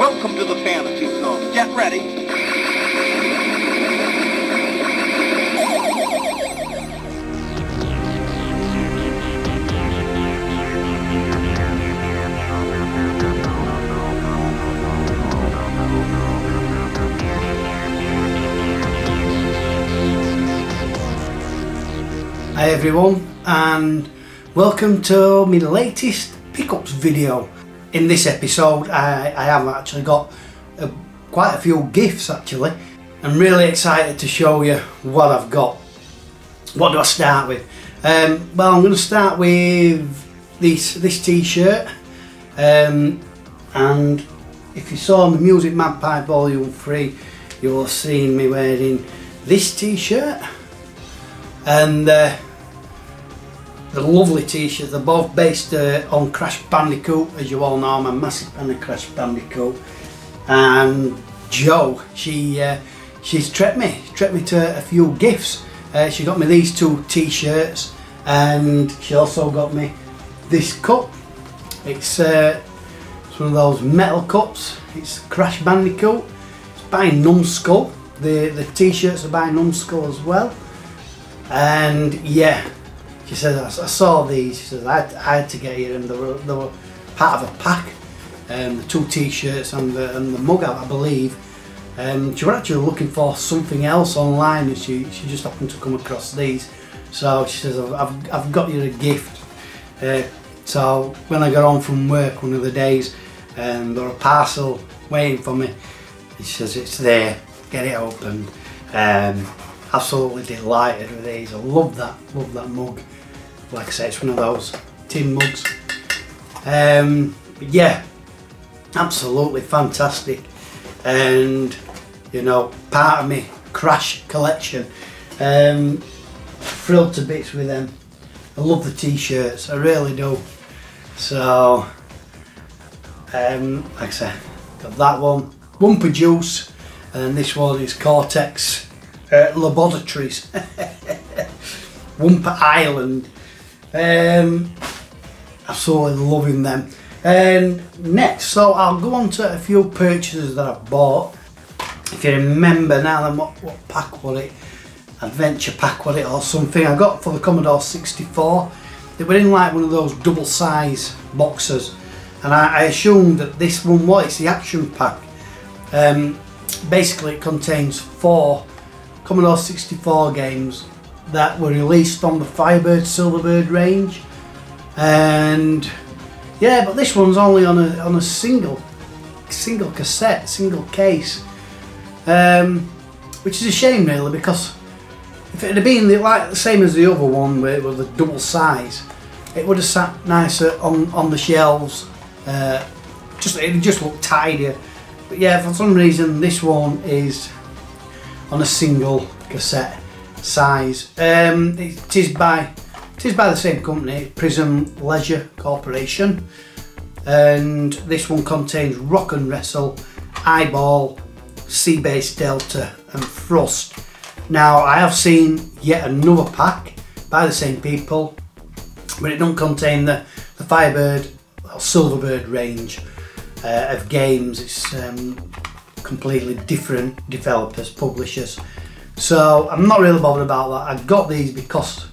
Welcome to the fantasy zone. Get ready. Hi everyone, and welcome to my latest pickups video. In this episode I have actually got quite a few gifts actually. I'm really excited to show you what I've got. What do I start with? Well, I'm going to start with this t-shirt, and if you saw the Music Magpie Volume 3 you'll have seen me wearing this t-shirt and the lovely t-shirt. They're both based on Crash Bandicoot. As you all know, I'm a massive fan of Crash Bandicoot. And Jo, she's treated me to a few gifts. She got me these two t-shirts, and she also got me this cup. It's one of those metal cups. It's Crash Bandicoot. It's by Numbskull. The t-shirts are by Numbskull as well. And yeah, she said, I saw these, she said I had to get here, and they were part of a pack, the two t-shirts and the mug, I believe. She was actually looking for something else online, and she just happened to come across these. So she says, I've got you a gift. So when I got home from work one of the days, there was a parcel waiting for me, and she says, it's there, get it opened. Absolutely delighted with these. I love that mug. Like I say, it's one of those tin mugs. But yeah, absolutely fantastic, and you know, part of me Crash collection. Thrilled to bits with them. I love the t-shirts, I really do. So like I say, got that one, Wumpa Juice, and this one is Cortex Laboratories. Wumpa Island. Absolutely loving them. And next, so I'll go on to a few purchases that I've bought. If you remember now, then what pack was it? Adventure pack was it, or something? I got for the Commodore 64. They were in like one of those double size boxes, and I assumed that this one was, it's the action pack. Basically it contains 4 Commodore 64 games that were released on the Firebird Silverbird range, and yeah, but this one's only on a single cassette, single case, which is a shame really, because if it had been like the same as the other one where it was a double size, it would have sat nicer on the shelves. It just looked tidier. But yeah, for some reason this one is on a single cassette size. It is by the same company, Prism Leisure Corporation, and this one contains Rock and Wrestle, Eyeball, Seabase Delta and Thrust. Now I have seen yet another pack by the same people, but it don't contain the Firebird or Silverbird range of games. It's completely different developers, publishers. So I'm not really bothered about that. I got these because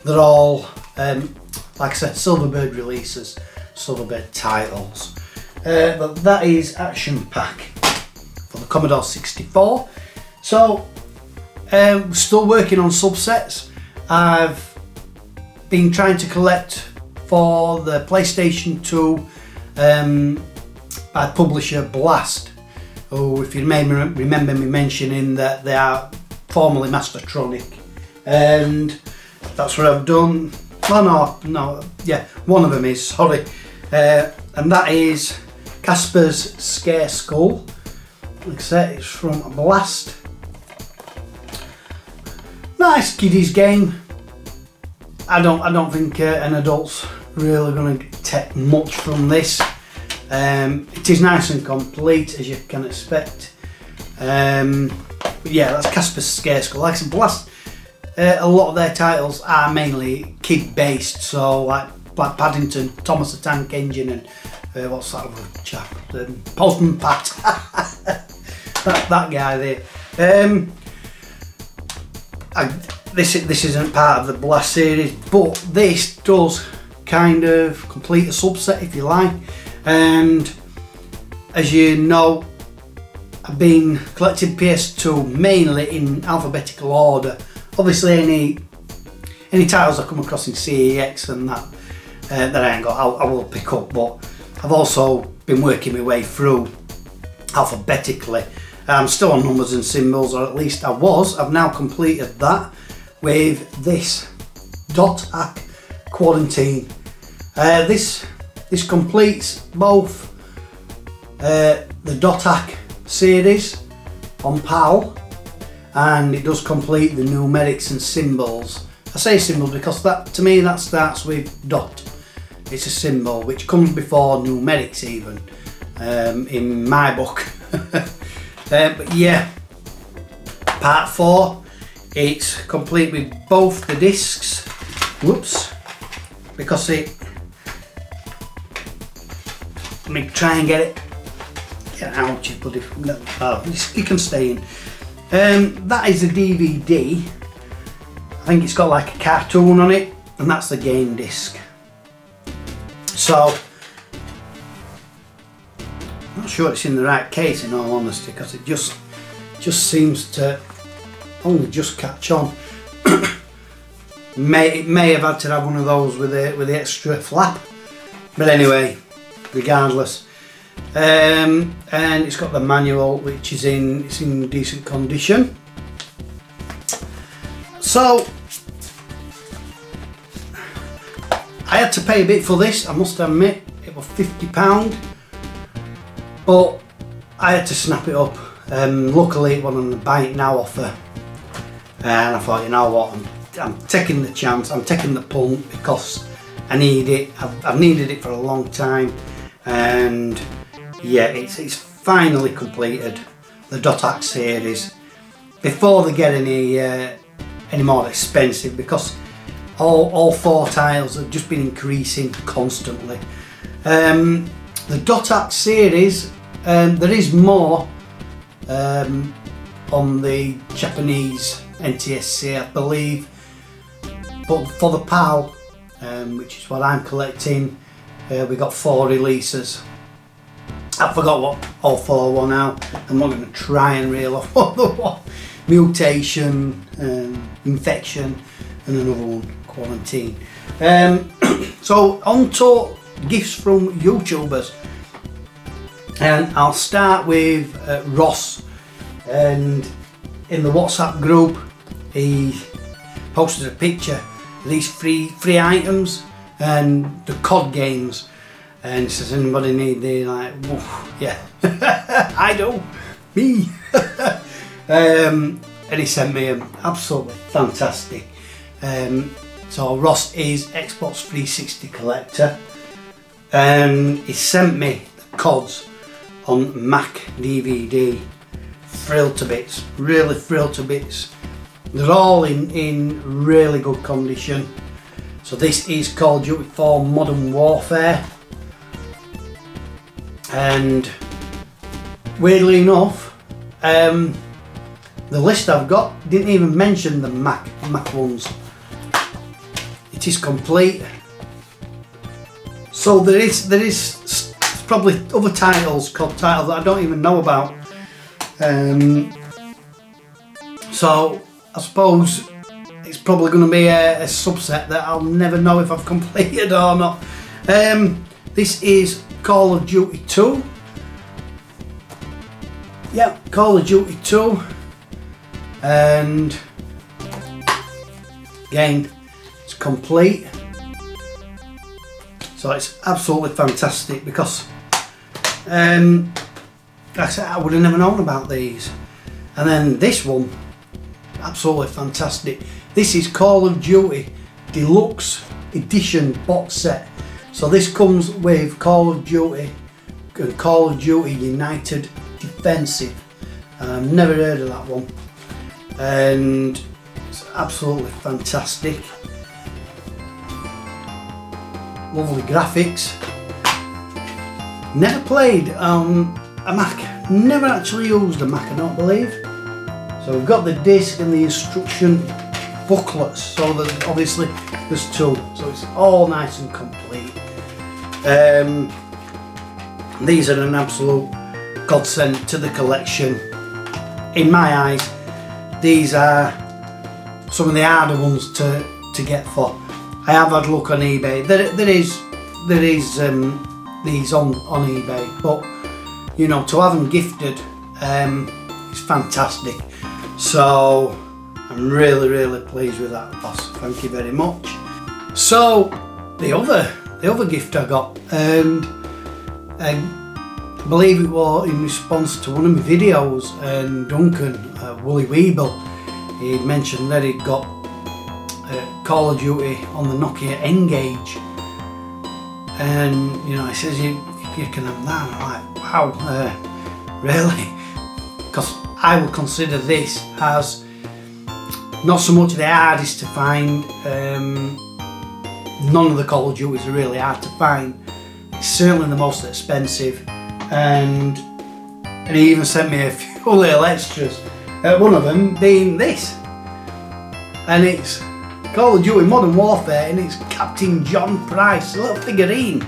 they're all, like I said, Silverbird releases, Silverbird titles. But that is Action Pack for the Commodore 64. So, still working on subsets. I've been trying to collect for the PlayStation 2 by publisher Blast, who, if you may remember me mentioning that they are formerly Mastertronic, and that's what I've done. Oh no, yeah, one of them is, sorry, and that is Casper's Scare Skull. Like I said, it's from Blast. Nice kiddies game. I don't think an adult's really going to take much from this. It is nice and complete, as you can expect. But yeah, that's Casper's Scare Skull. Like I said, Blast, a lot of their titles are mainly kid based, so like Paddington, Thomas the Tank Engine, and what's that other chap? Postman Pat. that guy there. This isn't part of the Blast series, but this does kind of complete a subset, if you like. And as you know, I've been collecting PS2 mainly in alphabetical order. Obviously, any titles I come across in CEX and that I ain't got, I will pick up. But I've also been working my way through alphabetically. I'm still on numbers and symbols, or at least I was. I've now completed that with this Dot Hack Quarantine. This completes both the Dot Hack series on PAL, and it does complete the numerics and symbols. I say symbols because that, to me, that starts with dot. It's a symbol which comes before numerics even, in my book. But yeah, part 4, it's complete with both the discs. Whoops, because let me try and get out, you bloody, oh, you can stay in. That is a DVD. I think it's got like a cartoon on it, and that's the game disc. So I'm not sure it's in the right case, in all honesty, because it just seems to only just catch on. It may have had to have one of those with the extra flap, but anyway, regardless. And it's got the manual, which is in decent condition. So I had to pay a bit for this, I must admit. It was £50, but I had to snap it up. Luckily it was on the buy it now offer, and I thought, you know what, I'm taking the chance, I'm taking the punt, because I need it. I've needed it for a long time, and yeah, it's finally completed the Dot Hack series before they get any more expensive, because all 4 tiles have just been increasing constantly. The Dot Hack series, there is more on the Japanese NTSC, I believe, but for the PAL, which is what I'm collecting, we got 4 releases. I forgot what all 4 were now. I'm not going to try and reel off all the one. Mutation, Infection, and another one, Quarantine. So on to gifts from YouTubers, and I'll start with Ross. And in the WhatsApp group, he posted a picture of these free items and the COD games, and he says, anybody need these? Like, yeah. I do, me. And he sent me them, absolutely fantastic. So Ross is Xbox 360 collector, and he sent me the CODs on Mac DVD. Thrilled to bits, really thrilled to bits. They're all in really good condition. So this is Call of Duty 4 Modern Warfare, and weirdly enough, the list I've got didn't even mention the Mac ones. It is complete. So there is probably other titles, COD titles, that I don't even know about. So I suppose it's probably going to be a subset that I'll never know if I've completed or not. This is Call of Duty 2. Yeah, Call of Duty 2. And again, it's complete. So it's absolutely fantastic, because like I said, I would have never known about these. And then this one, absolutely fantastic. This is Call of Duty Deluxe Edition box set. So this comes with Call of Duty and Call of Duty United Defensive. I've never heard of that one, and it's absolutely fantastic. Lovely graphics. Never played a Mac, never actually used a Mac, I don't believe. So we've got the disc and the instruction booklets, so obviously there's two, so it's all nice and complete. These are an absolute godsend to the collection. In my eyes, these are some of the harder ones to get for. I have had a look on eBay. There is these on eBay, but you know, to have them gifted, it's fantastic. So I'm really pleased with that, boss. Thank you very much. So the other gift I got, and I believe it was in response to one of my videos, and Duncan, Wooly Weeble, he mentioned that he'd got Call of Duty on the Nokia N-Gage, and you know, he says you can have that. I'm like, wow, really? Because I would consider this as not so much the hardest to find. None of the Call of Duties are really hard to find. It's certainly the most expensive, and he even sent me a few little extras. One of them being this, and it's Call of Duty Modern Warfare, and it's Captain John Price, a little figurine.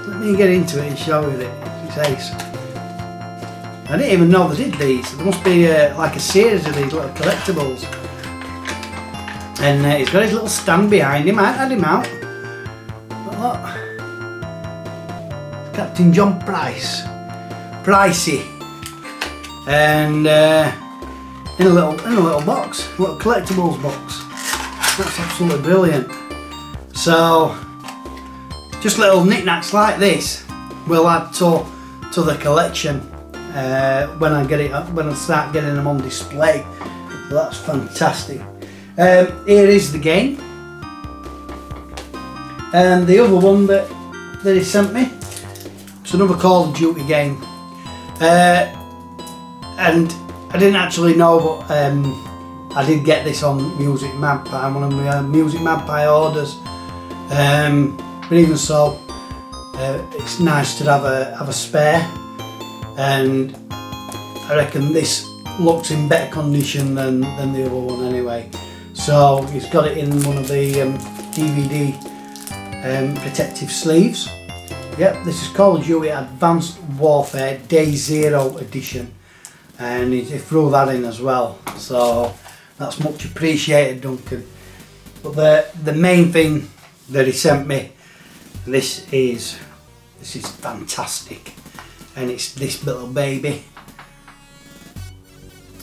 Let me get into it and show you it. It's ace. I didn't even know they did these. There must be like a series of these little collectibles. And he's got his little stand behind him. I had him out. Look. Captain John Price. Pricey. And in a little box, a little collectibles box. That's absolutely brilliant. So just little knickknacks like this will add to the collection when I start getting them on display. So that's fantastic. Here is the game, and the other one that he sent me, it's another Call of Duty game, and I didn't actually know, but I did get this on Music Magpie, one of my Music Magpie orders. But even so, it's nice to have a spare, and I reckon this looks in better condition than the other one anyway. So he's got it in one of the DVD protective sleeves. Yep, this is Call of Duty Advanced Warfare Day Zero Edition, and he threw that in as well. So that's much appreciated, Duncan. But the main thing that he sent me, this is fantastic, and it's this little baby.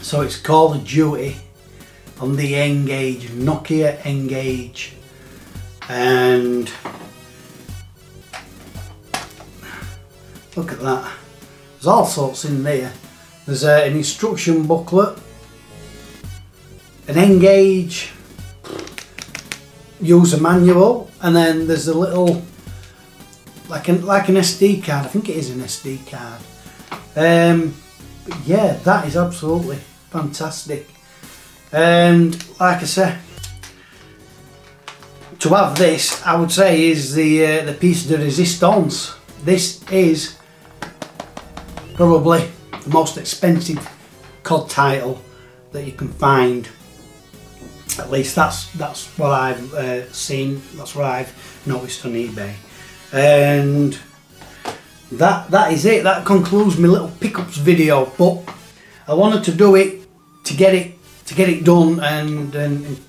So it's Call of Duty on the N-Gage, Nokia N-Gage, and look at that. There's all sorts in there. There's an instruction booklet, an N-Gage user manual, and then there's a little like an SD card. I think it is an SD card. But yeah, that is absolutely fantastic. And like I said, to have this, I would say, is the piece de resistance. This is probably the most expensive COD title that you can find. At least that's what I've seen. That's what I've noticed on eBay. And that is it. That concludes my little pickups video. But I wanted to do it to get it done and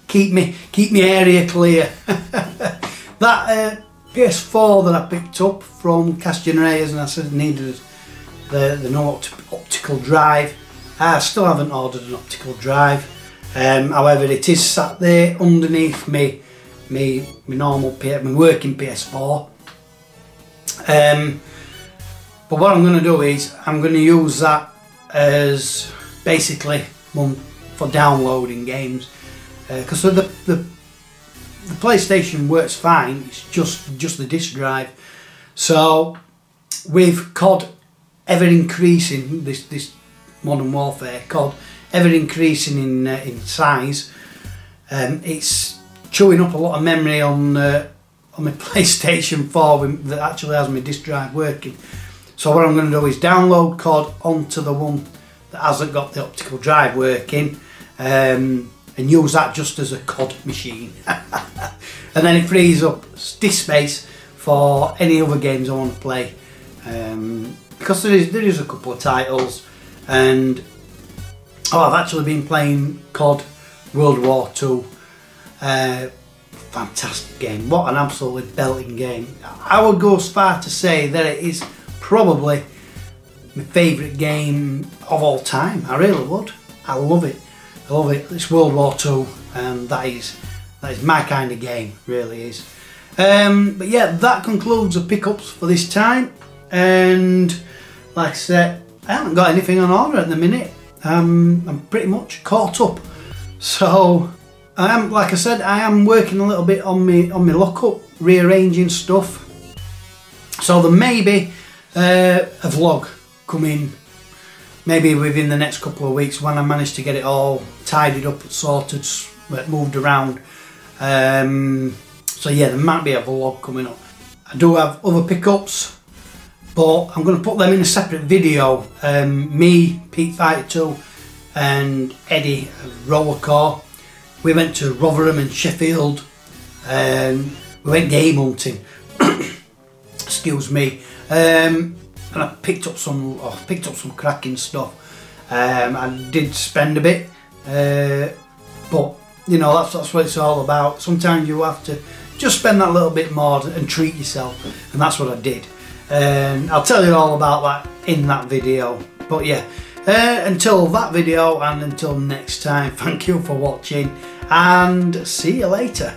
keep me area clear. That PS4 that I picked up from Cast Generators, and I said it needed the no optical drive. I still haven't ordered an optical drive. However, it is sat there underneath me normal my working PS4. But what I'm going to do is I'm going to use that as basically one for downloading games, because the PlayStation works fine. It's just the disc drive. So with COD ever increasing, this Modern Warfare COD ever increasing in size, it's chewing up a lot of memory on on my PlayStation 4 that actually has my disk drive working. So what I'm going to do is download COD onto the one that hasn't got the optical drive working, and use that just as a COD machine. And then it frees up disk space for any other games I want to play, because there is a couple of titles, and I've actually been playing COD World War II. Fantastic game, what an absolutely belting game. I would go as far to say that it is probably my favourite game of all time. I really would. I love it. I love it. It's World War II, and that is my kind of game, really is. But yeah, that concludes the pickups for this time, and like I said, I haven't got anything on order at the minute. I'm pretty much caught up. So I am, like I said, I am working a little bit on my lockup, rearranging stuff. So there may be a vlog coming maybe within the next couple of weeks when I manage to get it all tidied up, sorted, moved around. So yeah, there might be a vlog coming up. I do have other pickups, but I'm going to put them in a separate video. Me, Pete Fighter 2 and Eddie Rollercore, we went to Rotherham and Sheffield, and we went game hunting. Excuse me. And I picked up some cracking stuff. I did spend a bit, but you know, that's what it's all about. Sometimes you have to just spend that little bit more and treat yourself, and that's what I did. And I'll tell you all about that in that video. But yeah, until that video and until next time, thank you for watching and see you later.